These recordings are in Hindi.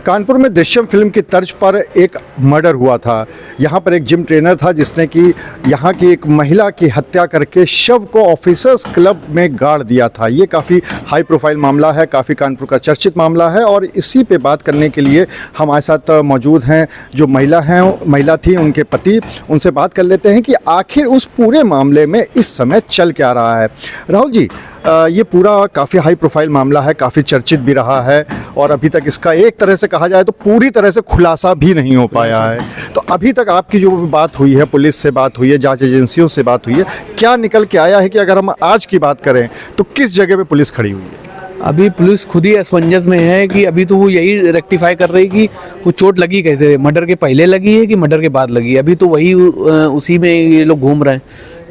कानपुर में दृश्यम फिल्म की तर्ज पर एक मर्डर हुआ था। यहाँ पर एक जिम ट्रेनर था जिसने कि यहाँ की एक महिला की हत्या करके शव को ऑफिसर्स क्लब में गाड़ दिया था। ये काफ़ी हाई प्रोफाइल मामला है, काफ़ी कानपुर का चर्चित मामला है और इसी पे बात करने के लिए हमारे साथ मौजूद हैं जो महिला थी, उनके पति। उनसे बात कर लेते हैं कि आखिर उस पूरे मामले में इस समय चल क्या रहा है। राहुल जी, ये पूरा काफ़ी हाई प्रोफाइल मामला है, काफ़ी चर्चित भी रहा है और अभी तक इसका एक तरह से कहा जाए तो पूरी तरह से खुलासा भी नहीं हो पाया है। तो अभी तक आपकी जो बात हुई है, पुलिस से बात हुई है, जांच एजेंसियों से बात हुई है, क्या निकल के आया है कि अगर हम आज की बात करें तो किस जगह पे पुलिस खड़ी हुई है? अभी पुलिस खुद ही असमंजस में है कि अभी तो वो यही रेक्टिफाई कर रही कि वो चोट लगी कैसे, मर्डर के पहले लगी है कि मर्डर के बाद लगी है। अभी तो वही उसी में ये लोग घूम रहे हैं।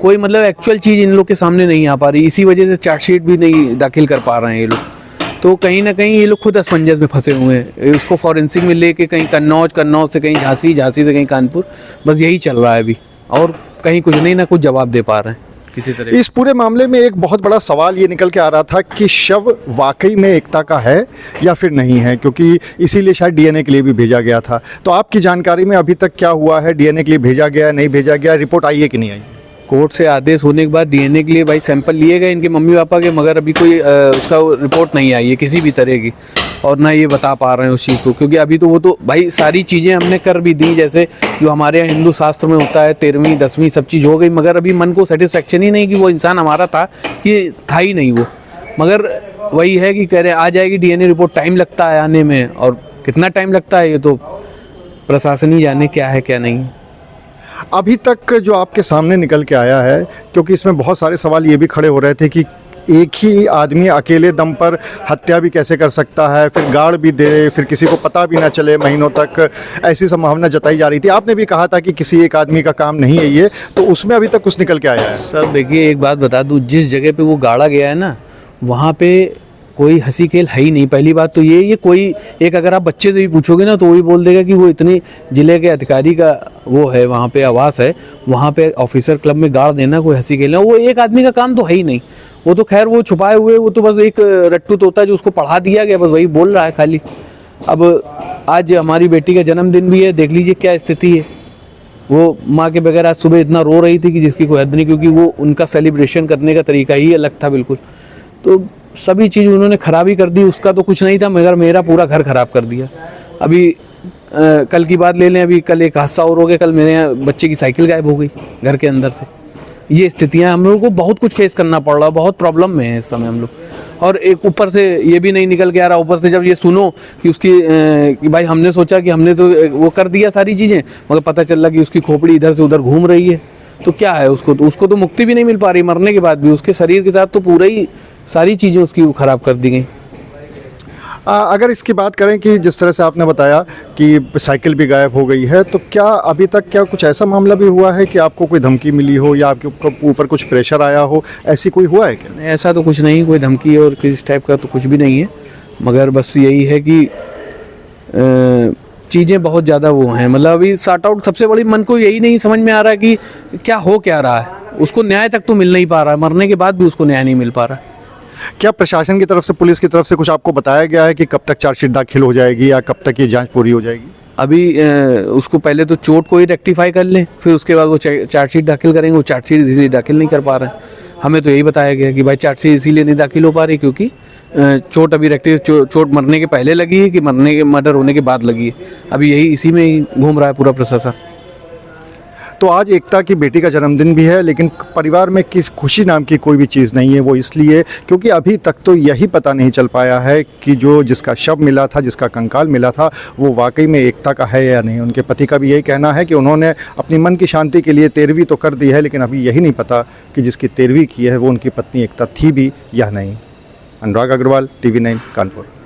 कोई मतलब एक्चुअल चीज़ इन लोग के सामने नहीं आ पा रही, इसी वजह से चार्जशीट भी नहीं दाखिल कर पा रहे हैं ये लोग। तो कहीं ना कहीं ये लोग खुद असमंजस में फंसे हुए हैं। इसको फॉरेंसिक में लेके कहीं कन्नौज से कहीं झांसी से कहीं कानपुर, बस यही चल रहा है अभी। और कहीं कुछ नहीं, ना कुछ जवाब दे पा रहे हैं किसी तरह। इस पूरे मामले में एक बहुत बड़ा सवाल ये निकल के आ रहा था कि शव वाकई में एकता का है या फिर नहीं है, क्योंकि इसीलिए शायद डीएनए के लिए भी भेजा गया था। तो आपकी जानकारी में अभी तक क्या हुआ है? डीएनए के लिए भेजा गया, नहीं भेजा गया, रिपोर्ट आई है कि नहीं आई? कोर्ट से आदेश होने के बाद डीएनए के लिए भाई सैंपल लिए गए इनके मम्मी पापा के, मगर अभी कोई उसका रिपोर्ट नहीं आई है किसी भी तरह की। और ना ये बता पा रहे हैं उस चीज़ को, क्योंकि अभी तो वो तो भाई सारी चीज़ें हमने कर भी दी, जैसे जो हमारे यहाँ हिंदू शास्त्र में होता है, 13वीं 10वीं सब चीज़ हो गई, मगर अभी मन को सेटिस्फेक्शन ही नहीं कि वो इंसान हमारा था, कि था ही नहीं वो। मगर वही है कि कह रहे आ जाएगी डीएनए रिपोर्ट, टाइम लगता है आने में, और कितना टाइम लगता है ये तो प्रशासन ही जाने क्या है क्या नहीं। अभी तक जो आपके सामने निकल के आया है, क्योंकि इसमें बहुत सारे सवाल ये भी खड़े हो रहे थे कि एक ही आदमी अकेले दम पर हत्या भी कैसे कर सकता है, फिर गाड़ भी दे, फिर किसी को पता भी ना चले महीनों तक, ऐसी संभावना जताई जा रही थी। आपने भी कहा था कि किसी एक आदमी का काम नहीं है ये, तो उसमें अभी तक कुछ निकल के आया है? सर देखिए, एक बात बता दूं, जिस जगह पे वो गाड़ा गया है ना, वहाँ पे कोई हंसी खेल है ही नहीं। पहली बात तो ये कोई एक, अगर आप बच्चे से भी पूछोगे ना तो वही बोल देगा कि वो इतनी जिले के अधिकारी का वो है, वहाँ पे आवास है, वहाँ पे ऑफिसर क्लब में गाड़ देना कोई हंसी खेल है। वो एक आदमी का काम तो है ही नहीं। वो तो खैर वो छुपाए हुए, वो तो बस एक रट्टू तोता जो उसको पढ़ा दिया गया, बस वही बोल रहा है खाली। अब आज हमारी बेटी का जन्मदिन भी है, देख लीजिए क्या स्थिति है। वो माँ के बगैर आज सुबह इतना रो रही थी कि जिसकी कोई हद नहीं, क्योंकि वो उनका सेलिब्रेशन करने का तरीका ही अलग था बिल्कुल। तो सभी चीज़ उन्होंने खराबी कर दी। उसका तो कुछ नहीं था, मगर मेरा पूरा घर खराब कर दिया। अभी कल की बात ले लें, अभी कल एक हादसा और हो गया। कल मेरे यहाँ बच्चे की साइकिल गायब हो गई घर के अंदर से। ये स्थितियाँ हम लोगों को बहुत कुछ फेस करना पड़ रहा है, बहुत प्रॉब्लम में है इस समय हम लोग। और एक ऊपर से ये भी नहीं निकल के आ रहा, ऊपर से जब ये सुनो कि उसकी कि भाई हमने सोचा कि हमने तो वो कर दिया सारी चीज़ें, मगर पता चल रहा कि उसकी खोपड़ी इधर से उधर घूम रही है। तो क्या है, उसको तो मुक्ति भी नहीं मिल पा रही मरने के बाद भी। उसके शरीर के साथ तो पूरा ही सारी चीज़ें उसकी ख़राब कर दी गई। अगर इसकी बात करें कि जिस तरह से आपने बताया कि साइकिल भी गायब हो गई है, तो क्या अभी तक क्या कुछ ऐसा मामला भी हुआ है कि आपको कोई धमकी मिली हो या आपके ऊपर कुछ प्रेशर आया हो, ऐसी कोई हुआ है क्या? ऐसा तो कुछ नहीं, कोई धमकी और किस टाइप का तो कुछ भी नहीं है, मगर बस यही है कि चीज़ें बहुत ज़्यादा वो हैं। मतलब अभी सॉर्ट आउट, सबसे बड़ी मन को यही नहीं समझ में आ रहा कि क्या हो क्या रहा है। उसको न्याय तक तो मिल नहीं पा रहा है, मरने के बाद भी उसको न्याय नहीं मिल पा रहा है। क्या प्रशासन की तरफ से, पुलिस की तरफ से कुछ आपको बताया गया है कि कब तक चार्जशीट दाखिल हो जाएगी या कब तक ये जांच पूरी हो जाएगी? अभी उसको पहले तो चोट को ही रेक्टिफाई कर लें, फिर उसके बाद वो चार्जशीट दाखिल करेंगे। वो चार्जशीट इसीलिए दाखिल नहीं कर पा रहे हैं। हमें तो यही बताया गया कि भाई चार्जशीट इसीलिए नहीं दाखिल हो पा रही क्योंकि चोट अभी चोट मरने के पहले लगी है कि मर्डर होने के बाद लगी है। अभी यही इसी में ही घूम रहा है पूरा प्रशासन। तो आज एकता की बेटी का जन्मदिन भी है, लेकिन परिवार में किस खुशी नाम की कोई भी चीज़ नहीं है। वो इसलिए क्योंकि अभी तक तो यही पता नहीं चल पाया है कि जो जिसका शव मिला था, जिसका कंकाल मिला था, वो वाकई में एकता का है या नहीं। उनके पति का भी यही कहना है कि उन्होंने अपनी मन की शांति के लिए 13वीं तो कर दी है, लेकिन अभी यही नहीं पता कि जिसकी 13वीं की है वो उनकी पत्नी एकता थी भी या नहीं। अनुराग अग्रवाल, TV9 कानपुर।